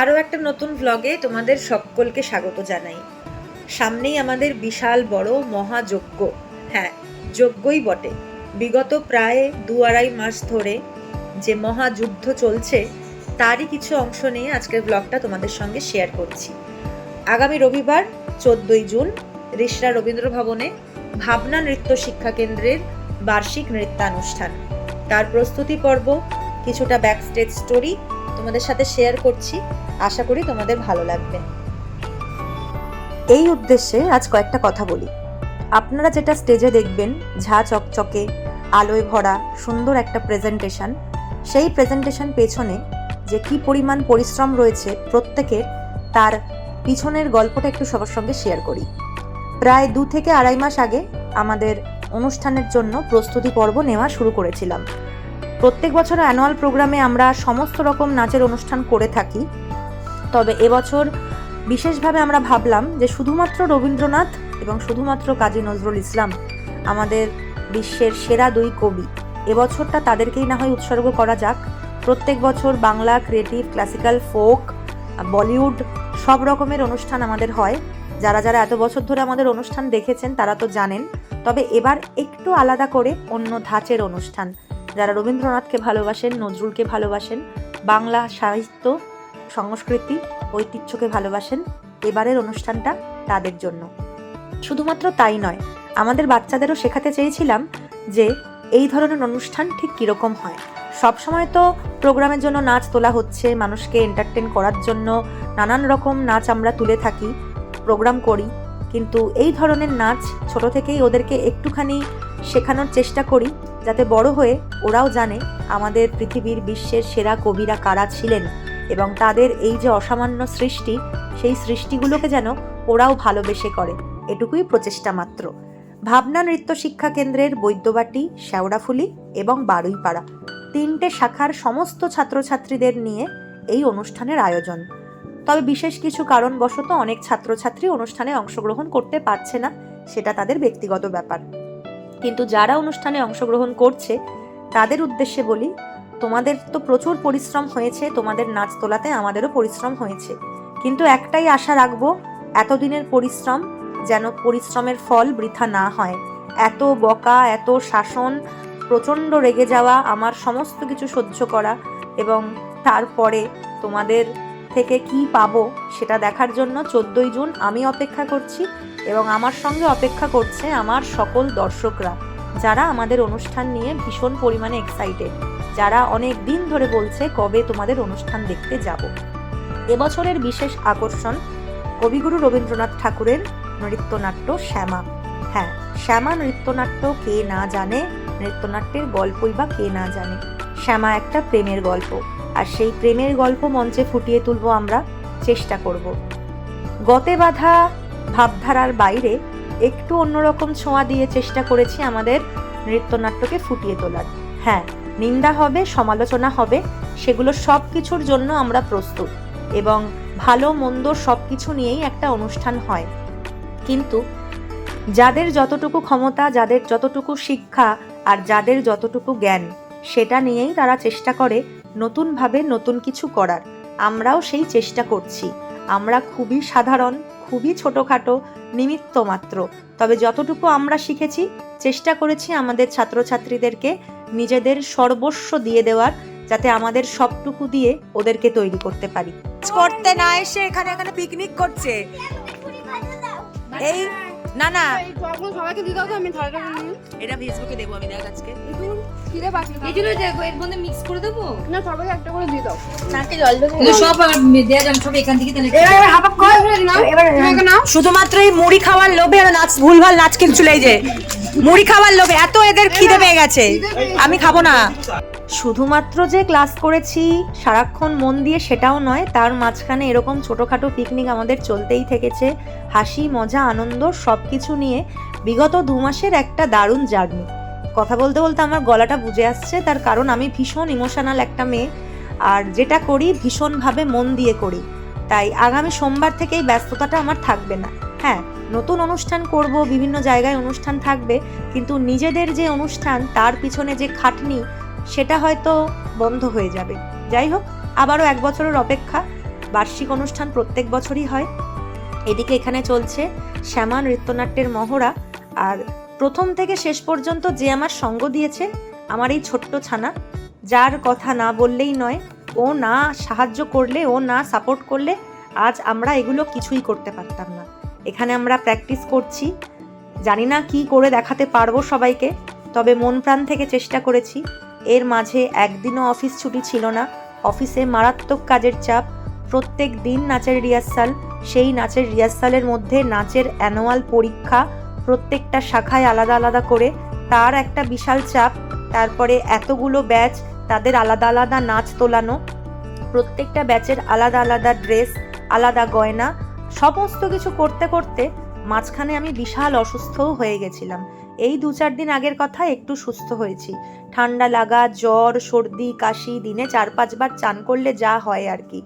আরও একটা নতুন ভ্লগে তোমাদের সকলকে স্বাগত জানাই। সামনেই আমাদের বিশাল বড় মহাযজ্ঞ। হ্যাঁ, যজ্ঞই বটে। বিগত প্রায় 2-2.5 মাস ধরে যে মহাযুদ্ধ চলছে তারই কিছু অংশ নিয়ে আজকের ব্লগটা তোমাদের সঙ্গে শেয়ার করছি। আগামী রবিবার 14ই জুন রিষড়া রবীন্দ্র ভবনে ভাবনা নৃত্য শিক্ষা কেন্দ্রের বার্ষিক নৃত্যানুষ্ঠান, তার প্রস্তুতি পর্ব, কিছুটা ব্যাকস্টেজ স্টোরি তোমাদের সাথে শেয়ার করছি। আশা করি তোমাদের ভালো লাগবে। এই উদ্দেশ্যে আজ কয়েকটা কথা বলি। আপনারা যেটা স্টেজে দেখবেন, ঝা চকচকে আলোয় ভরা সুন্দর একটা প্রেজেন্টেশন, সেই প্রেজেন্টেশন পেছনে যে কি পরিমাণ পরিশ্রম রয়েছে প্রত্যেকের, তার পিছনের গল্পটা একটু সবার সঙ্গে শেয়ার করি। প্রায় 2 থেকে 2.5 মাস আগে আমাদের অনুষ্ঠানের জন্য প্রস্তুতি পর্ব নেওয়া শুরু করেছিলাম। প্রত্যেক বছর অ্যানুয়াল প্রোগ্রামে আমরা সমস্ত রকম নাচের অনুষ্ঠান করে থাকি, তবে এবছর বিশেষভাবে আমরা ভাবলাম যে শুধুমাত্র রবীন্দ্রনাথ এবং শুধুমাত্র কাজী নজরুল ইসলাম, আমাদের বিশ্বের সেরা 2 কবি, এবছরটা তাদেরকেই না হয় উৎসর্গ করা যাক। প্রত্যেক বছর Bangla, creative, classical, folk, Bollywood সব রকমের অনুষ্ঠান আমাদের হয়। যারা যারা এত বছর ধরে আমাদের অনুষ্ঠান দেখেছেন তারা তো জানেন, তবে এবার একটু আলাদা করে অন্য ধাঁচের অনুষ্ঠান। যারা রবীন্দ্রনাথকে ভালোবাসেন, নজরুলকে ভালোবাসেন, বাংলা সাহিত্য, সংস্কৃতি, ঐতিহ্যকে ভালোবাসেন, এবারের অনুষ্ঠানটা তাদের জন্য। শুধুমাত্র তাই নয়, আমাদের বাচ্চাদেরও শেখাতে চেয়েছিলাম যে এই ধরনের অনুষ্ঠান ঠিক কীরকম হয়। সবসময় তো প্রোগ্রামের জন্য নাচ তোলা হচ্ছে, মানুষকে এন্টারটেন করার জন্য নানান রকম নাচ আমরা তুলে থাকি, প্রোগ্রাম করি, কিন্তু এই ধরনের নাচ ছোট থেকেই ওদেরকে একটুখানি শেখানোর চেষ্টা করি, যাতে বড় হয়ে ওরাও জানে আমাদের পৃথিবীর বিশ্বের সেরা কবিরা কারা ছিলেন এবং তাদের এই যে অসামান্য সৃষ্টি, সেই সৃষ্টিগুলোকে যেন ওরাও ভালোবেসে করে, এটুকুই প্রচেষ্টা মাত্র। ভাবনা নৃত্য শিক্ষা কেন্দ্রের বৈদ্যবাটি, শেওড়াফুলি এবং বারুইপাড়া 3টে শাখার সমস্ত ছাত্রছাত্রীদের নিয়ে এই অনুষ্ঠানের আয়োজন। তবে বিশেষ কিছু কারণবশত অনেক ছাত্রছাত্রী অনুষ্ঠানে অংশগ্রহণ করতে পারছে না, সেটা তাদের ব্যক্তিগত ব্যাপার। কিন্তু যারা অনুষ্ঠানে অংশগ্রহণ করছে তাদের উদ্দেশ্যে বলি, তোমাদের তো প্রচুর পরিশ্রম হয়েছে, তোমাদের নাচ তোলাতে আমাদেরও পরিশ্রম হয়েছে, কিন্তু একটাই আশা রাখবো, এতদিনের পরিশ্রম যেন পরিশ্রমের ফল বৃথা না হয়। এত বকা, এত শাসন, প্রচণ্ড রেগে যাওয়া, আমার সমস্ত কিছু সহ্য করা, এবং তারপরে তোমাদের থেকে কি পাবো সেটা দেখার জন্য 14ই জুন আমি অপেক্ষা করছি, এবং আমার সঙ্গে অপেক্ষা করছে আমার সকল দর্শকরা, যারা আমাদের অনুষ্ঠান নিয়ে ভীষণ পরিমাণে এক্সাইটেড, যারা অনেক দিন ধরে বলছে কবে তোমাদের অনুষ্ঠান দেখতে যাব। এবছরের বিশেষ আকর্ষণ কবিগুরু রবীন্দ্রনাথ ঠাকুরের নৃত্যনাট্য শ্যামা। হ্যাঁ, শ্যামা নৃত্যনাট্য কে না জানে, নৃত্যনাট্যের গল্পই বা কে না জানে। শ্যামা একটা প্রেমের গল্প, আর সেই প্রেমের গল্প মঞ্চে ফুটিয়ে তুলব আমরা, চেষ্টা করব। গতে বাঁধা ভাবধারার বাইরে একটু অন্যরকম ছোঁয়া দিয়ে চেষ্টা করেছি আমাদের নৃত্যনাট্যকে ফুটিয়ে তোলার। হ্যাঁ, নিন্দা হবে, সমালোচনা হবে, সেগুলো সব কিছুর জন্য আমরা প্রস্তুত, এবং ভালো মন্দ সব কিছু নিয়েই একটা অনুষ্ঠান হয়। কিন্তু যাদের যতটুকু ক্ষমতা, যাদের যতটুকু শিক্ষা, আর যাদের যতটুকু জ্ঞান, সেটা নিয়েই তারা চেষ্টা করে নতুনভাবে নতুন কিছু করার। আমরাও সেই চেষ্টা করছি। আমরা খুবই সাধারণ, খুবই ছোটোখাটো, নিমিত্ত মাত্র, তবে যতটুকু আমরা শিখেছি চেষ্টা করেছি আমাদের ছাত্রছাত্রীদেরকে নিজেদের সর্বস্ব দিয়ে দেওয়ার, যাতে আমাদের সবটুকু দিয়ে ওদেরকে তৈরি করতে পারি। করতে না এসে এখানে পিকনিক করছে। এই না না, সবাইকে দিয়ে দাও তো, আমি থালাটা নিয়ে এটা ফেসবুকে দেবো আমি, দেখ আজকে কিরে বাকি এগুলো দেখো, এর মধ্যে মিক্স করে দেবো না, সবাইকে একটা করে দিয়ে দাও। নাকে জল দেবো সব দেয়া যাবে সব এখান থেকে, তাহলে এবার হাফ কর। এবার নাও। শুধুমাত্র এই মুড়ি খাওয়ার লোভে আর নাচ, ভুলভাল নাচ কিন্তু চলে যে মুড়ি খাওয়ার লোভে এত এদের খিদে পেয়ে গেছে, আমি খাবো না। শুধুমাত্র যে ক্লাস করেছি সারাক্ষণ মন দিয়ে সেটাও নয়, তার মাঝখানে এরকম ছোটোখাটো পিকনিক আমাদের চলতেই থেকেছে। হাসি, মজা, আনন্দ সব কিছু নিয়ে বিগত 2 মাসের একটা দারুণ জার্নি। কথা বলতে বলতে আমার গলাটা বুঝে আসছে, তার কারণ আমি ভীষণ ইমোশনাল একটা মেয়ে, আর যেটা করি ভীষণভাবে মন দিয়ে করি। তাই আগামী সোমবার থেকেই ব্যস্ততাটা আমার থাকবে না। হ্যাঁ, নতুন অনুষ্ঠান করব, বিভিন্ন জায়গায় অনুষ্ঠান থাকবে, কিন্তু নিজেদের যে অনুষ্ঠান তার পিছনে যে খাটনি, সেটা হয়তো বন্ধ হয়ে যাবে। যাই হোক, আবারও 1 বছরের অপেক্ষা, বার্ষিক অনুষ্ঠান প্রত্যেক বছরই হয়। এদিকে এখানে চলছে শ্যামা নৃত্যনাট্যের মহড়া। আর প্রথম থেকে শেষ পর্যন্ত যে আমার সঙ্গ দিয়েছে, আমার এই ছোট্ট ছানা, যার কথা না বললেই নয়, ও না সাহায্য করলে, ও না সাপোর্ট করলে আজ আমরা এগুলো কিছুই করতে পারতাম না। এখানে আমরা প্র্যাকটিস করছি, জানি না কি করে দেখাতে পারবো সবাইকে, তবে মন প্রাণ থেকে চেষ্টা করেছি। এর মাঝে একদিনও অফিস ছুটি ছিল না। অফিসে মারাত্মক কাজের চাপ, প্রত্যেক দিন নাচের রিহার্সাল, সেই নাচের রিহার্সালের মধ্যে নাচের অ্যানুয়াল পরীক্ষা, প্রত্যেকটা শাখায় আলাদা আলাদা করে, তার একটা বিশাল চাপ। তারপরে এতগুলো ব্যাচ, তাদের আলাদা আলাদা নাচ তোলানো, প্রত্যেকটা ব্যাচের আলাদা আলাদা ড্রেস, আলাদা গয়না, সমস্ত কিছু করতে করতে মাঝখানে আমি বিশাল অসুস্থও হয়ে গেছিলাম। এই 2-4 দিন আগের কথা, একটু সুস্থ হয়েছি। ঠান্ডা লাগা, জ্বর, সর্দি, কাশি, দিনে 4-5 বার চান করলে যা হয় আর কি,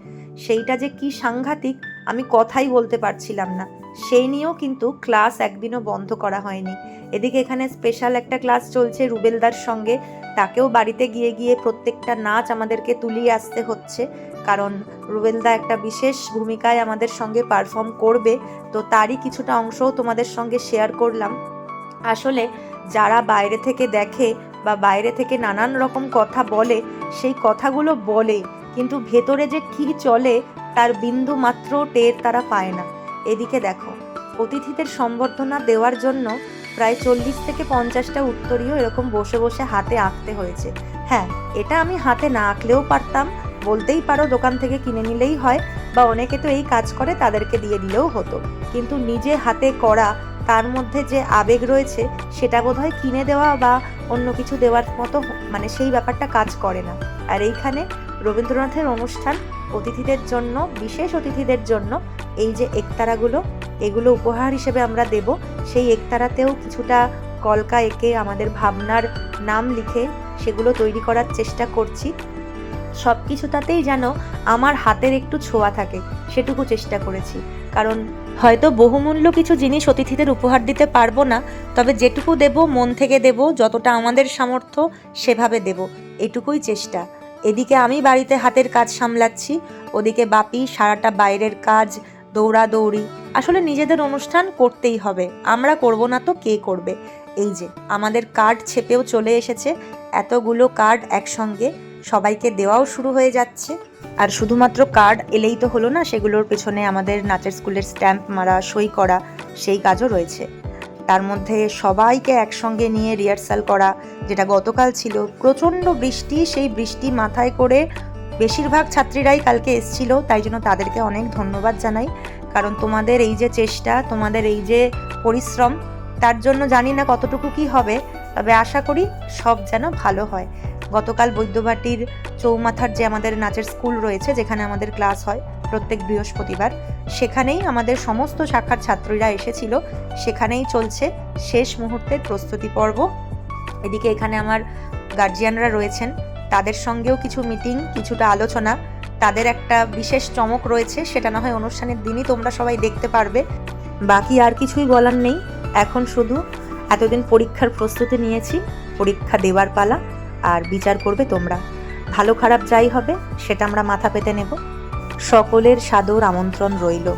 সেইটা যে কি সাংঘাতিক আমি কথাই বলতে পারছিলাম না। সেই নিয়েও কিন্তু ক্লাস একদিনও বন্ধ করা হয়নি। এদিকে এখানে স্পেশাল একটা ক্লাস চলছে রুবেলদার সঙ্গে, তাকেও বাড়িতে গিয়ে গিয়ে প্রত্যেকটা নাচ আমাদেরকে তুলিয়ে আসতে হচ্ছে, কারণ রুবেলদা একটা বিশেষ ভূমিকায় আমাদের সঙ্গে পারফর্ম করবে। তো তারই কিছুটা অংশও তোমাদের সঙ্গে শেয়ার করলাম। আসলে যারা বাইরে থেকে দেখে বা বাইরে থেকে নানান রকম কথা বলে, সেই কথাগুলো বলে, কিন্তু ভেতরে যে কি চলে তার বিন্দু মাত্র টের তারা পায় না। এদিকে দেখো, অতিথিদের সম্বর্ধনা দেওয়ার জন্য প্রায় 40 থেকে 50টা উত্তরীয় এরকম বসে বসে হাতে আঁকতে হয়েছে। হ্যাঁ, এটা আমি হাতে না আঁকলেও পারতাম, বলতেই পারো দোকান থেকে কিনে নিলেই হয়, বা অনেকে তো এই কাজ করে তাদেরকে দিয়ে দিলেও হতো, কিন্তু নিজে হাতে করা, তার মধ্যে যে আবেগ রয়েছে সেটা বোধহয় কিনে দেওয়া বা অন্য কিছু দেওয়ার মতো মানে সেই ব্যাপারটা কাজ করে না। আর এইখানে রবীন্দ্রনাথের অনুষ্ঠান, অতিথিদের জন্য, বিশেষ অতিথিদের জন্য এই যে একতারাগুলো, এগুলো উপহার হিসেবে আমরা দেব। সেই একতারাতেও কিছুটা কলকা এঁকে আমাদের ভাবনার নাম লিখে সেগুলো তৈরি করার চেষ্টা করছি। সব কিছুটাতেই যেন আমার হাতের একটু ছোঁয়া থাকে, সেটুকু চেষ্টা করেছি। কারণ হয়তো বহুমূল্য কিছু জিনিস অতিথিদের উপহার দিতে পারবো না, তবে যেটুকু দেব মন থেকে দেব, যতটা আমাদের সামর্থ্য সেভাবে দেব, এটুকুই চেষ্টা। এদিকে আমি বাড়িতে হাতের কাজ সামলাচ্ছি, ওদিকে বাপি সারাটা বাইরের কাজ, দৌড়াদৌড়ি। আসলে নিজেদের অনুষ্ঠান করতেই হবে, আমরা করব না তো কে করবে। এই যে আমাদের কার্ড ছেপেও চলে এসেছে, এতগুলো কার্ড একসঙ্গে সবাইকে দেওয়াও শুরু হয়ে যাচ্ছে। আর শুধুমাত্র কার্ড এলেই তো হলো না, সেগুলোর পেছনে আমাদের নাচের স্কুলের স্ট্যাম্প মারা, সই করা, সেই কাজও রয়েছে। তার মধ্যে সবাইকে একসঙ্গে নিয়ে রিহার্সাল করা, যেটা গতকাল ছিল। প্রচণ্ড বৃষ্টি, সেই বৃষ্টি মাথায় করে বেশিরভাগ ছাত্রীরাই কালকে এসেছিল, তাই জন্য তাদেরকে অনেক ধন্যবাদ জানাই। কারণ তোমাদের এই যে চেষ্টা, তোমাদের এই যে পরিশ্রম, তার জন্য জানি না কতটুকু কি হবে, তবে আশা করি সব যেন ভালো হয়। গতকাল বৈদ্যবাটির চৌমাথার যে আমাদের নাচের স্কুল রয়েছে, যেখানে আমাদের ক্লাস হয় প্রত্যেক বৃহস্পতিবার, সেখানেই আমাদের সমস্ত শাখার ছাত্রীরা এসেছিল। সেখানেই চলছে শেষ মুহূর্তের প্রস্তুতি পর্ব। এদিকে এখানে আমার গার্জিয়ানরা রয়েছেন, তাদের সঙ্গেও কিছু মিটিং, কিছুটা আলোচনা, তাদের একটা বিশেষ চমক রয়েছে, সেটা না হয় অনুষ্ঠানের দিনই তোমরা সবাই দেখতে পারবে। বাকি আর কিছুই বলার নেই, এখন শুধু এতদিন পরীক্ষার প্রস্তুতি নিয়েছি, পরীক্ষা দেওয়ার পালা, আর বিচার করবে তোমরা। ভালো খারাপ যাই হবে সেটা আমরা মাথা পেতে নেব। সকলের সাদর আমন্ত্রণ রইল।